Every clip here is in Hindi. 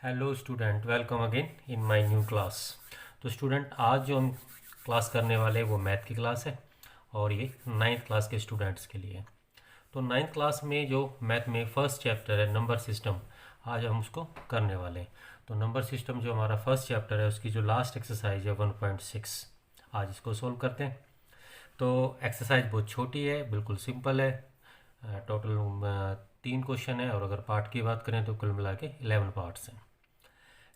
Hello student, welcome again in my new class. तो स्टूडेंट, आज जो हम क्लास करने वाले हैं वो मैथ की क्लास है और ये नाइन्थ क्लास के स्टूडेंट्स के लिए है। तो नाइन्थ क्लास में जो मैथ में फर्स्ट चैप्टर है नंबर सिस्टम, आज हम उसको करने वाले हैं। तो नंबर सिस्टम जो हमारा फर्स्ट चैप्टर है उसकी जो लास्ट एक्सरसाइज है 1.6, आज इसको सोल्व करते हैं। तो एक्सरसाइज बहुत छोटी है, बिल्कुल सिंपल है। टोटल 3 क्वेश्चन है और अगर पार्ट की बात करें तो कुल मिला के 11 पार्ट्स हैं।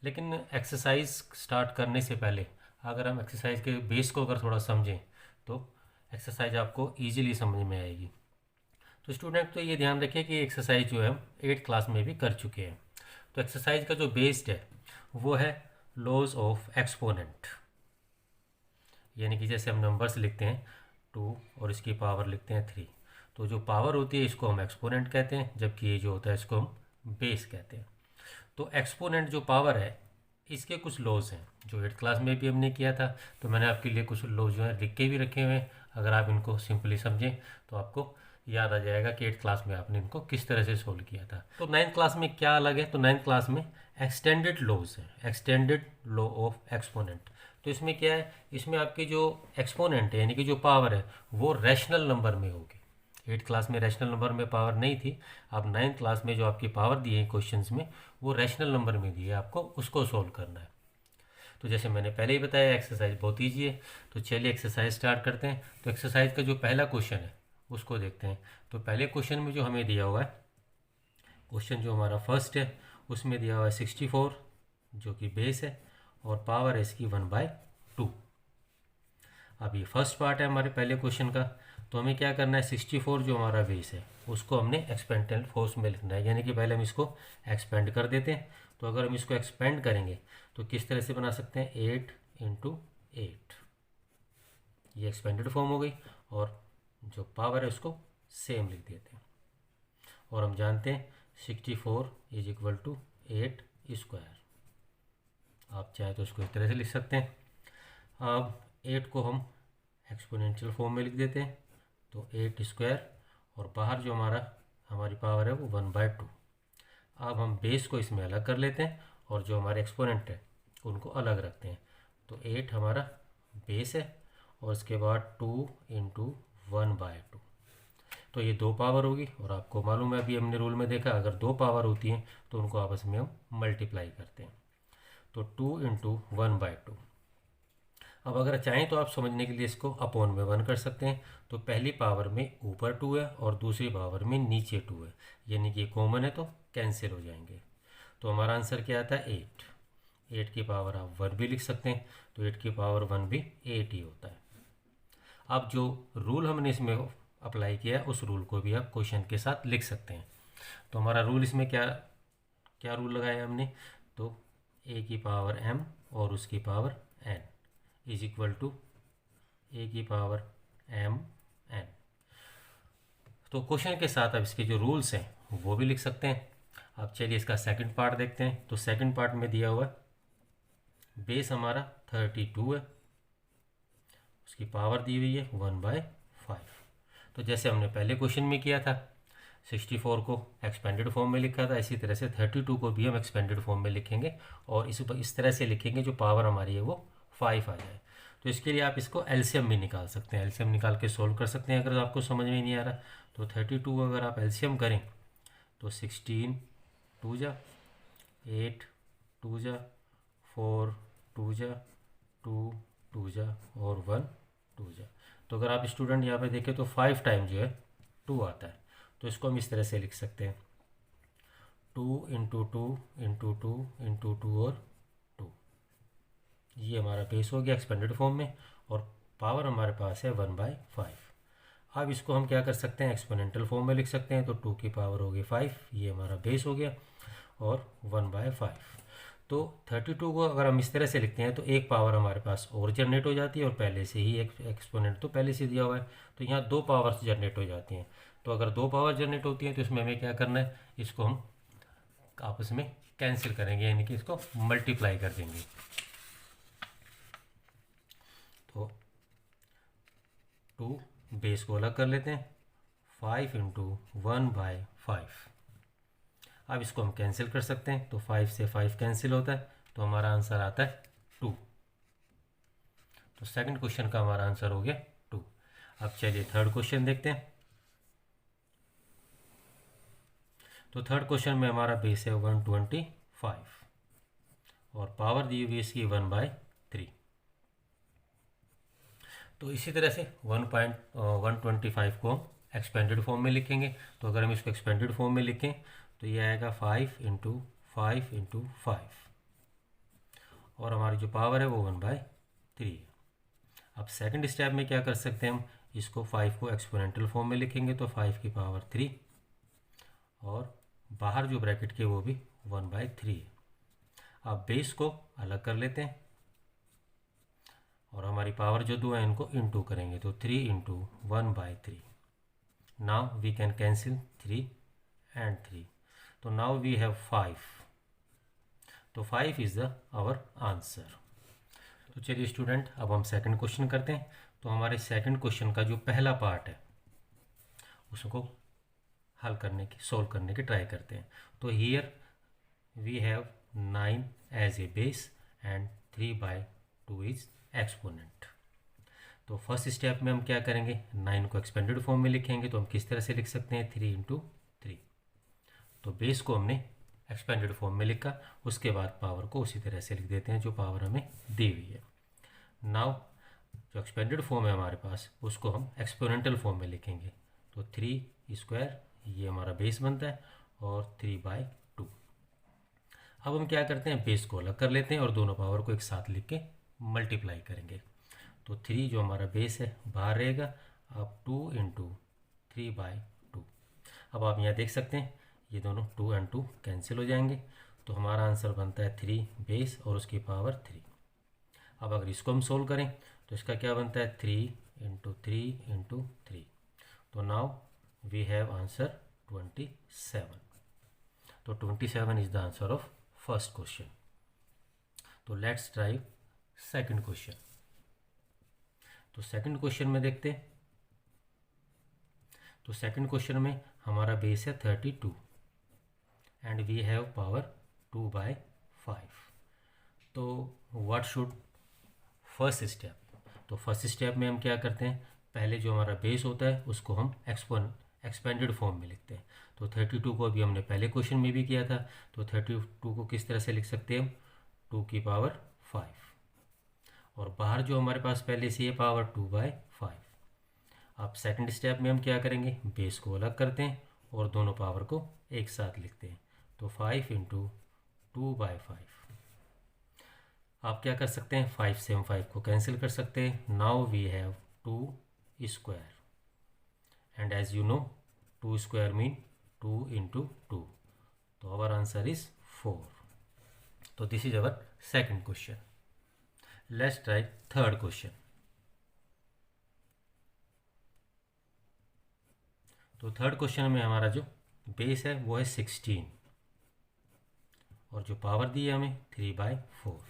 लेकिन एक्सरसाइज स्टार्ट करने से पहले अगर हम एक्सरसाइज के बेस को अगर थोड़ा समझें तो एक्सरसाइज आपको इजीली समझ में आएगी। तो स्टूडेंट, तो ये ध्यान रखिए कि एक्सरसाइज जो है हम 8th क्लास में भी कर चुके हैं। तो एक्सरसाइज का जो बेस्ड है वो है लॉज ऑफ एक्सपोनेंट, यानी कि जैसे हम नंबर्स लिखते हैं 2 और इसकी पावर लिखते हैं 3, तो जो पावर होती है इसको हम एक्सपोनेंट कहते हैं, जबकि ये जो होता है इसको हम बेस कहते हैं। तो एक्सपोनेंट जो पावर है इसके कुछ लॉज हैं जो 8th क्लास में भी हमने किया था। तो मैंने आपके लिए कुछ लॉज जो है लिख के भी रखे हुए हैं, अगर आप इनको सिंपली समझें तो आपको याद आ जाएगा कि 8th क्लास में आपने इनको किस तरह से सोल्व किया था। तो 9th क्लास में क्या अलग है, तो 9th क्लास में एक्सटेंडेड लॉज है, एक्सटेंडेड लॉ ऑफ एक्सपोनेंट। तो इसमें क्या है, इसमें आपकी जो एक्सपोनेंट है यानी कि जो पावर है वो रैशनल नंबर में होगी। 8th क्लास में रैशनल नंबर में पावर नहीं थी। अब 9th क्लास में जो आपकी पावर दी है क्वेश्चंस में वो रैशनल नंबर में दी है, आपको उसको सोल्व करना है। तो जैसे मैंने पहले ही बताया एक्सरसाइज बहुत ईजी है। तो चलिए एक्सरसाइज स्टार्ट करते हैं। तो एक्सरसाइज का जो पहला क्वेश्चन है उसको देखते हैं। तो पहले क्वेश्चन में जो हमें दिया हुआ है, क्वेश्चन जो हमारा फर्स्ट है उसमें दिया हुआ है 64 जो कि बेस है और पावर है इसकी 1/2। अब ये फर्स्ट पार्ट है हमारे पहले क्वेश्चन का। तो हमें क्या करना है, 64 जो हमारा बेस है उसको हमने एक्सपेंडेंट फोर्स में लिखना है, यानी कि पहले हम इसको एक्सपेंड कर देते हैं। तो अगर हम इसको एक्सपेंड करेंगे तो किस तरह से बना सकते हैं, 8 × 8, ये एक्सपेंडेड फॉर्म हो गई। और जो पावर है उसको सेम लिख देते हैं। और हम जानते हैं 64 = 8 स्क्वायर। आप चाहे तो इसको इस तरह से लिख सकते हैं। अब 8 को हम एक्सपोनेंशियल फॉर्म में लिख देते हैं, तो 8 स्क्वायर और बाहर जो हमारी पावर है वो 1/2। अब हम बेस को इसमें अलग कर लेते हैं और जो हमारे एक्सपोनेंट है उनको अलग रखते हैं। तो 8 हमारा बेस है और उसके बाद 2 × 1/2। तो ये 2 पावर होगी और आपको मालूम है, अभी हमने रूल में देखा, अगर 2 पावर होती हैं तो उनको आपस में हम मल्टीप्लाई करते हैं। तो 2 × 1/2। अब अगर चाहें तो आप समझने के लिए इसको अपॉन में 1 कर सकते हैं। तो पहली पावर में ऊपर 2 है और दूसरी पावर में नीचे 2 है, यानी कि कॉमन है तो कैंसिल हो जाएंगे। तो हमारा आंसर क्या आता है, 8। 8 की पावर आप 1 भी लिख सकते हैं, तो 8 की पावर 1 भी 8 ही होता है। अब जो रूल हमने इसमें अप्लाई किया है उस रूल को भी आप क्वेश्चन के साथ लिख सकते हैं। तो हमारा रूल इसमें क्या क्या रूल लगाया हमने, तो a की पावर m और उसकी पावर n = a की पावर m n। तो क्वेश्चन के साथ अब इसके जो रूल्स हैं वो भी लिख सकते हैं। अब चलिए इसका सेकंड पार्ट देखते हैं। तो सेकंड पार्ट में दिया हुआ है बेस हमारा 32 है, उसकी पावर दी हुई है 1/5। तो जैसे हमने पहले क्वेश्चन में किया था, 64 को एक्सपेंडेड फॉर्म में लिखा था, इसी तरह से 32 को भी हम एक्सपेंडेड फॉर्म में लिखेंगे और इस तरह से लिखेंगे जो पावर हमारी है वो 5 आ जाए। तो इसके लिए आप इसको एलसीएम भी निकाल सकते हैं, एलसीएम निकाल के सोल्व कर सकते हैं अगर आपको समझ में नहीं आ रहा। तो 32 अगर आप एलसीएम करें तो 16 2 जा 8 2 जा 4 2 जा 2 2 जा और 1 2 जा। तो अगर आप स्टूडेंट यहाँ पे देखें तो 5 टाइम जो है 2 आता है। तो इसको हम इस तरह से लिख सकते हैं, 2 × 2 × 2 × 2 और 2। ये हमारा बेस हो गया एक्सपेंडेड फॉर्म में और पावर हमारे पास है 1/5। अब इसको हम क्या कर सकते हैं, एक्सपोनेंशियल फॉर्म में लिख सकते हैं। तो 2 की पावर हो गई 5, ये हमारा बेस हो गया और 1/5। तो 32 को अगर हम इस तरह से लिखते हैं तो एक पावर हमारे पास और जनरेट हो जाती है और पहले से ही एक एक्सपोनेंट तो पहले से दिया हुआ है, तो यहाँ 2 पावर्स जनरेट हो जाती हैं। तो अगर 2 पावर जनरेट होती हैं तो इसमें हमें क्या करना है, इसको हम आपस में कैंसिल करेंगे, यानी कि इसको मल्टीप्लाई कर देंगे। तो 2 बेस को अलग कर लेते हैं, 5 × 1/5। अब इसको हम कैंसिल कर सकते हैं, तो 5 से 5 कैंसिल होता है, तो हमारा आंसर आता है 2। तो सेकंड क्वेश्चन का हमारा आंसर हो गया 2। अब चलिए थर्ड क्वेश्चन देखते हैं। तो थर्ड क्वेश्चन में हमारा बेस है 125 और पावर दी हुई इसकी 1/3। तो इसी तरह से 1.125 को हम एक्सपेंडेड फॉर्म में लिखेंगे। तो अगर हम इसको एक्सपेंडेड फॉर्म में लिखें तो ये आएगा 5 × 5 × 5 और हमारी जो पावर है वो 1/3 है। अब सेकंड स्टेप में क्या कर सकते हैं हम, इसको 5 को एक्सपोनेंशियल फॉर्म में लिखेंगे, तो 5 की पावर 3 और बाहर जो ब्रैकेट के वो भी 1/3 है। अब बेस को अलग कर लेते हैं और हमारी पावर जो दो है इनको इनटू करेंगे, तो 3 × 1/3। Now we can cancel 3 and 3, तो नाउ वी हैव 5, तो 5 इज द आवर आंसर। तो चलिए स्टूडेंट अब हम सेकंड क्वेश्चन करते हैं। तो हमारे सेकंड क्वेश्चन का जो पहला पार्ट है उसको हल करने की सोल्व करने की ट्राई करते हैं। तो here we have 9 as a base and 3/2 is exponent. तो फर्स्ट स्टेप में हम क्या करेंगे, 9 को एक्सपेंडेड फॉर्म में लिखेंगे। तो हम किस तरह से लिख सकते हैं, 3 × 3। तो बेस को हमने एक्सपेंडेड फॉर्म में लिखा, उसके बाद पावर को उसी तरह से लिख देते हैं जो पावर हमें दी हुई है। नाउ जो एक्सपेंडेड फॉर्म है हमारे पास उसको हम एक्सपोनेंशियल फॉर्म में लिखेंगे। तो 3² ये हमारा बेस बनता है और 3/2। अब हम क्या करते हैं, बेस को अलग कर लेते हैं और दोनों पावर को एक साथ लिख के मल्टीप्लाई करेंगे। तो 3 जो हमारा बेस है बाहर रहेगा, अब 2 × 3/2। अब आप यहाँ देख सकते हैं ये दोनों 2 and 2 कैंसिल हो जाएंगे, तो हमारा आंसर बनता है 3 बेस और उसकी पावर 3। अब अगर इसको हम सोल्व करें तो इसका क्या बनता है, 3 × 3 × 3। तो नाउ वी हैव आंसर 27। तो 27 is the answer of first question. तो लेट्स ट्राई सेकंड क्वेश्चन। तो सेकंड क्वेश्चन में देखते हैं। तो सेकंड क्वेश्चन में हमारा बेस है 32 एंड वी हैव पावर 2/5। तो व्हाट शुड फर्स्ट स्टेप, तो फर्स्ट स्टेप में हम क्या करते हैं, पहले जो हमारा बेस होता है उसको हम एक्सपेंडेड फॉर्म में लिखते हैं। तो 32 को अभी हमने पहले क्वेश्चन में भी किया था। तो 32 को किस तरह से लिख सकते हैं हम, 2 की पावर 5 और बाहर जो हमारे पास पहले से ये पावर 2/5। अब सेकंड स्टेप में हम क्या करेंगे, बेस को अलग करते हैं और दोनों पावर को एक साथ लिखते हैं। तो 5 × 2/5। आप क्या कर सकते हैं, 5 से हम 5 को कैंसिल कर सकते हैं। Now we have 2² and as you know 2² mean 2 × 2। तो आवर आंसर इज 4। तो this is our second question. Let's try third question. तो थर्ड क्वेश्चन में हमारा जो बेस है वो है 16 और जो पावर दी है हमें 3/4।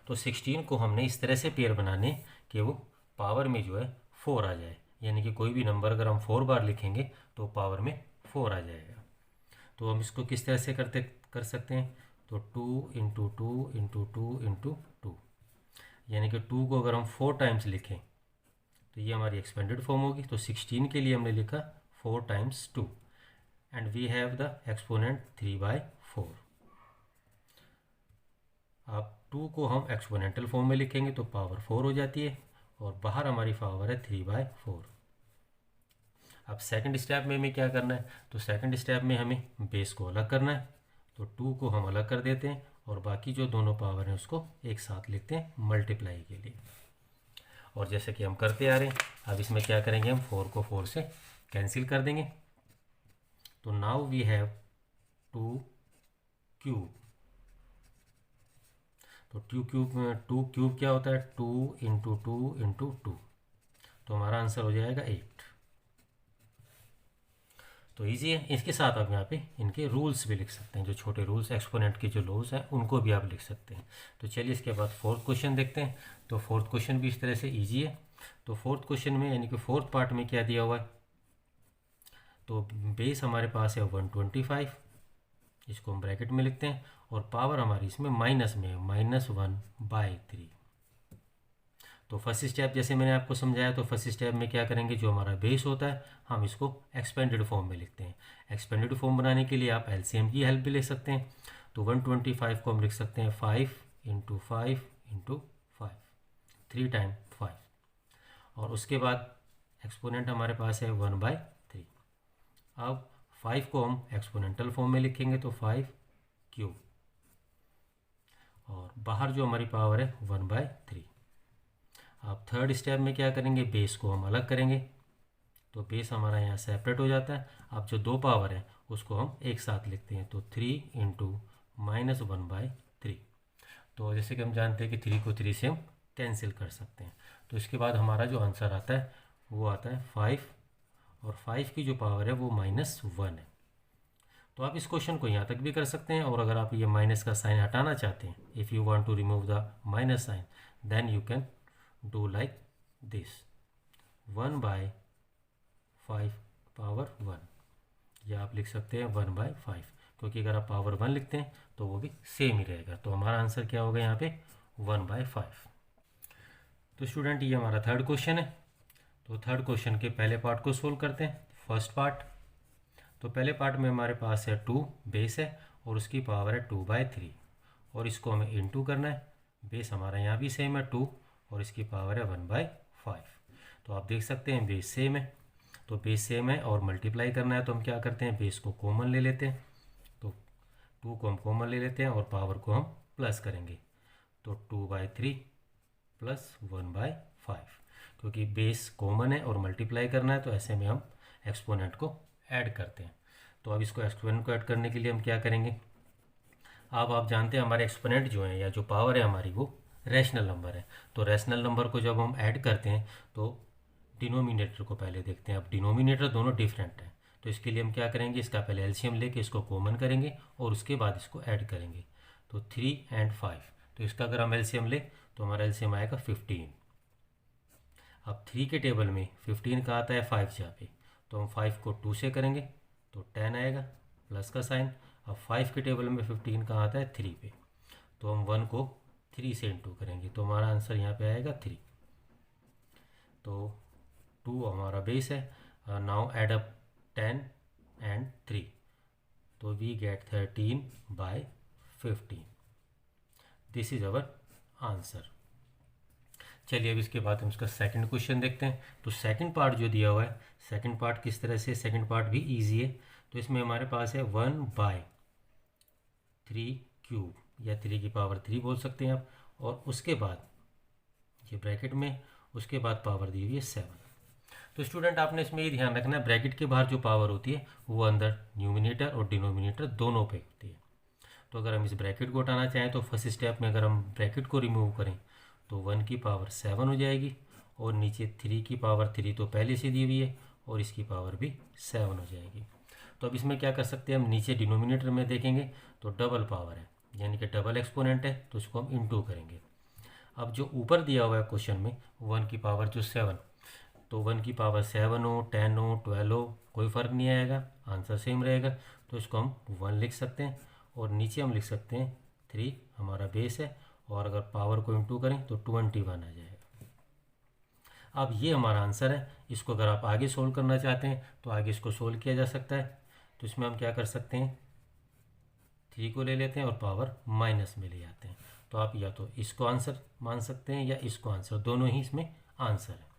तो 16 को हमने इस तरह से पेयर बनाने कि वो पावर में जो है 4 आ जाए, यानी कि कोई भी नंबर अगर हम 4 बार लिखेंगे तो पावर में 4 आ जाएगा। तो हम इसको किस तरह से कर सकते हैं, तो 2 × 2 × 2 × 2, यानी कि 2 को अगर हम 4 टाइम्स लिखें तो ये हमारी एक्सपेंडेड फॉर्म होगी। तो 16 के लिए हमने लिखा 4 × 2 and we have the exponent 3/4। अब 2 को हम एक्सपोनेंशियल फॉर्म में लिखेंगे तो पावर 4 हो जाती है और बाहर हमारी पावर है 3/4। अब सेकंड स्टेप में हमें क्या करना है, तो सेकंड स्टेप में हमें बेस को अलग करना है। तो 2 को हम अलग कर देते हैं और बाकी जो दोनों पावर हैं उसको एक साथ लिखते हैं मल्टीप्लाई के लिए। और जैसे कि हम करते आ रहे हैं, अब इसमें क्या करेंगे, हम 4 को 4 से कैंसिल कर देंगे। तो नाउ वी हैव 2³ तो 2³ क्या होता है, 2 × 2 × 2। तो हमारा आंसर हो जाएगा 8। तो ईजी है। इसके साथ आप यहाँ पे इनके रूल्स भी लिख सकते हैं, जो छोटे रूल्स एक्सपोनेंट के जो लॉज हैं उनको भी आप लिख सकते हैं। तो चलिए इसके बाद फोर्थ क्वेश्चन देखते हैं। तो फोर्थ क्वेश्चन भी इस तरह से ईजी है। तो फोर्थ क्वेश्चन में यानी कि फोर्थ पार्ट में क्या दिया हुआ है, तो बेस हमारे पास है 125 इसको हम ब्रैकेट में लिखते हैं, और पावर हमारी इसमें माइनस में है, -1/3। तो फर्स्ट स्टेप जैसे मैंने आपको समझाया, तो फर्स्ट स्टेप में क्या करेंगे, जो हमारा बेस होता है हम इसको एक्सपेंडेड फॉर्म में लिखते हैं। एक्सपेंडेड फॉर्म बनाने के लिए आप एलसीएम की हेल्प भी ले सकते हैं। तो 125 को हम लिख सकते हैं 5 × 5 × 5, 3 टाइम 5, और उसके बाद एक्सपोनेंट हमारे पास है 1/3। अब 5 को हम एक्सपोनेंटल फॉर्म में लिखेंगे, तो 5³ और बाहर जो हमारी पावर है 1/3। अब थर्ड स्टेप में क्या करेंगे, बेस को हम अलग करेंगे, तो बेस हमारा यहाँ सेपरेट हो जाता है। अब जो दो पावर है उसको हम एक साथ लिखते हैं, तो 3 × -1/3। तो जैसे कि हम जानते हैं कि 3 को 3 से हम कैंसिल कर सकते हैं। तो इसके बाद हमारा जो आंसर आता है वो आता है 5, और 5 की जो पावर है वो -1 है। तो आप इस क्वेश्चन को यहाँ तक भी कर सकते हैं, और अगर आप ये माइनस का साइन हटाना चाहते हैं, if you want to remove the minus sign, then you can do like this, 1/5 power 1, या आप लिख सकते हैं 1/5, क्योंकि अगर आप पावर 1 लिखते हैं तो वो भी सेम ही रहेगा। तो हमारा आंसर क्या होगा यहाँ पे, 1/5। तो स्टूडेंट ये हमारा थर्ड क्वेश्चन है। तो थर्ड क्वेश्चन के पहले पार्ट को सोल्व करते हैं। फर्स्ट पार्ट, तो पहले पार्ट में हमारे पास है 2 बेस है, और उसकी पावर है 2/3, और इसको हमें इनटू करना है। बेस हमारा यहाँ भी सेम है 2, और इसकी पावर है 1/5। तो आप देख सकते हैं बेस सेम है, तो बेस सेम है और मल्टीप्लाई करना है, तो हम क्या करते हैं, बेस को कॉमन ले लेते हैं। तो 2 को हम कॉमन ले लेते हैं और पावर को हम प्लस करेंगे, तो 2/3 + 1/5, क्योंकि बेस कॉमन है और मल्टीप्लाई करना है, तो ऐसे में हम एक्सपोनेंट को ऐड करते हैं। तो अब इसको एक्सपोनेंट को ऐड करने के लिए हम क्या करेंगे, अब आप जानते हैं हमारे एक्सपोनेंट जो है या जो पावर है हमारी वो रैशनल नंबर है। तो रैशनल नंबर को जब हम ऐड करते हैं तो डिनोमिनेटर को पहले देखते हैं। अब डिनोमिनेटर दोनों डिफरेंट हैं, तो इसके लिए हम क्या करेंगे, इसका पहले एलसीएम लेके इसको कॉमन करेंगे और उसके बाद इसको ऐड करेंगे। तो 3 और 5, तो इसका अगर हम एलसीएम ले तो हमारा एलसीएम आएगा 15। अब 3 के टेबल में 15 का आता है 5 जहाँ पे, तो हम 5 को 2 से करेंगे तो 10 आएगा, प्लस का साइन। अब 5 के टेबल में 15 का आता है 3 पे, तो हम 1 को 3 से इंटू करेंगे, तो हमारा आंसर यहाँ पे आएगा 3। तो 2 हमारा बेस है। नाउ एड अप 10 and 3, तो we get 13/15। This is our answer. चलिए अब इसके बाद हम इसका सेकंड क्वेश्चन देखते हैं। तो सेकंड पार्ट जो दिया हुआ है, सेकंड पार्ट किस तरह से, सेकंड पार्ट भी इजी है। तो इसमें हमारे पास है 1/3³ या 3 की पावर 3 बोल सकते हैं आप, और उसके बाद ये ब्रैकेट में, उसके बाद पावर दी हुई है 7। तो स्टूडेंट आपने इसमें ये ध्यान रखना है, ब्रैकेट के बाहर जो पावर होती है वो अंदर न्यूमिनेटर और डिनोमिनेटर दोनों पे होती है। तो अगर हम इस ब्रैकेट को हटाना चाहें तो फर्स्ट स्टेप में अगर हम ब्रैकेट को रिमूव करें तो 1 की पावर 7 हो जाएगी, और नीचे 3 की पावर 3 तो पहले से दी हुई है और इसकी पावर भी 7 हो जाएगी। तो अब इसमें क्या कर सकते हैं, हम नीचे डिनोमिनेटर में देखेंगे तो डबल पावर है, यानी कि डबल एक्सपोनेंट है, तो इसको हम इंटू करेंगे। अब जो ऊपर दिया हुआ है क्वेश्चन में 1 की पावर जो 7, तो 1 की पावर 7 हो, 10 हो, 12 हो, कोई फ़र्क नहीं आएगा, आंसर सेम रहेगा। तो इसको हम 1 लिख सकते हैं, और नीचे हम लिख सकते हैं 3 हमारा बेस है, और अगर पावर को इंटू करें तो 21 आ जाएगा। अब ये हमारा आंसर है। इसको अगर आप आगे सोल्व करना चाहते हैं तो आगे इसको सोल्व किया जा सकता है। तो इसमें हम क्या कर सकते हैं, 3 को ले लेते हैं और पावर माइनस में ले जाते हैं। तो आप या तो इसको आंसर मान सकते हैं या इसको आंसर, दोनों ही इसमें आंसर है।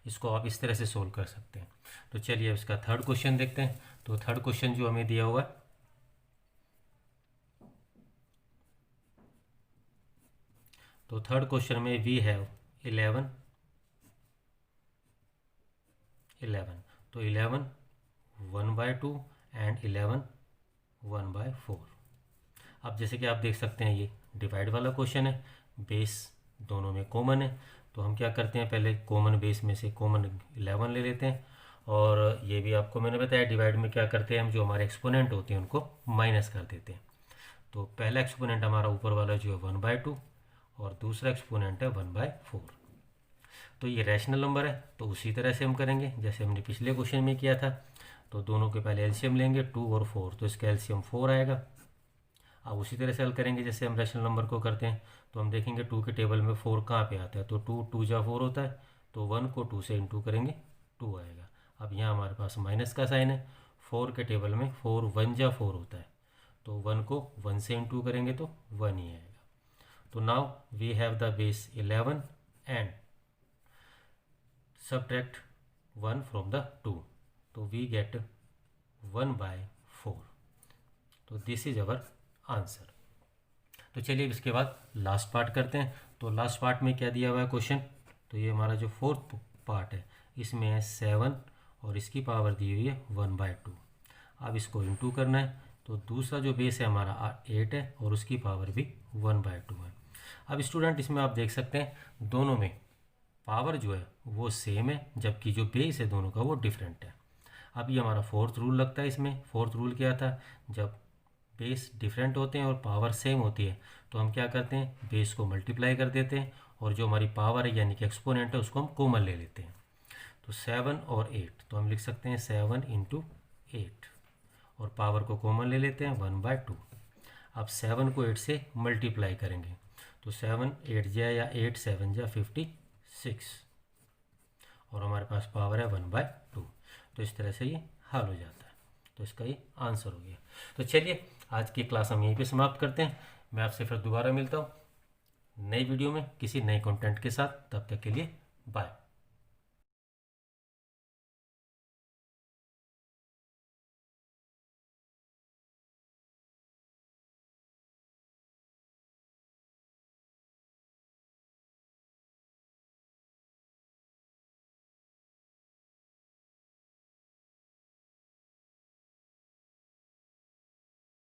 इसको आप इस तरह से सोल्व कर सकते हैं। तो चलिए अब इसका थर्ड क्वेश्चन देखते हैं। तो थर्ड क्वेश्चन जो हमें दिया हुआ है, तो थर्ड क्वेश्चन में वी हैव 11, तो 11 1/2 एंड 11 1/4। अब जैसे कि आप देख सकते हैं ये डिवाइड वाला क्वेश्चन है, बेस दोनों में कॉमन है, तो हम क्या करते हैं, पहले कॉमन बेस में से कॉमन 11 ले लेते हैं। और ये भी आपको मैंने बताया डिवाइड में क्या करते हैं, हम जो हमारे एक्सपोनेंट होते हैं उनको माइनस कर देते हैं। तो पहला एक्सपोनेंट हमारा ऊपर वाला जो है 1/2, और दूसरा एक्सपोनेंट है 1/4। तो ये रैशनल नंबर है, तो उसी तरह से हम करेंगे जैसे हमने पिछले क्वेश्चन में किया था। तो तो दोनों के पहले एलसीएम लेंगे 2 और 4, तो इसका एलसीएम 4 आएगा। अब उसी तरह से हल करेंगे जैसे हम रैशनल नंबर को करते हैं। तो हम देखेंगे 2 के टेबल में 4 कहाँ पे आता है, तो 2 जा 4 होता है, तो 1 को 2 से इंटू करेंगे 2 आएगा। अब यहाँ हमारे पास माइनस का साइन है, 4 के टेबल में 4 1 जा 4 होता है, तो 1 को 1 से इंटू करेंगे तो 1 ही आएगा। तो now we have the base 11 and subtract 1 from the 2, तो we get 1/4। तो दिस इज अवर आंसर। तो चलिए इसके बाद लास्ट पार्ट करते हैं। तो लास्ट पार्ट में क्या दिया हुआ है क्वेश्चन, तो ये हमारा जो फोर्थ पार्ट है इसमें है 7 और इसकी पावर दी हुई है 1/2। अब इसको इंटू करना है, तो दूसरा जो बेस है हमारा 8 है और उसकी पावर भी 1/2 है। अब स्टूडेंट इसमें आप देख सकते हैं दोनों में पावर जो है वो सेम है, जबकि जो बेस है दोनों का वो डिफरेंट है। अब ये हमारा फोर्थ रूल लगता है। इसमें फोर्थ रूल क्या था, जब बेस डिफरेंट होते हैं और पावर सेम होती है तो हम क्या करते हैं, बेस को मल्टीप्लाई कर देते हैं और जो हमारी पावर है यानी कि एक्सपोनेंट है उसको हम कॉमन ले लेते हैं। तो 7 और 8, तो हम लिख सकते हैं 7 × 8 और पावर को कॉमन ले लेते हैं 1/2। अब 7 को 8 से मल्टीप्लाई करेंगे, तो 7 8 जा या 8 7 जा 56 और हमारे पास पावर है 1/2। तो इस तरह से ये हल हो जाता है। तो इसका ये आंसर हो गया। तो चलिए आज की क्लास हम यहीं पे समाप्त करते हैं। मैं आपसे फिर दोबारा मिलता हूँ नई वीडियो में किसी नए कंटेंट के साथ। तब तक के लिए बाय।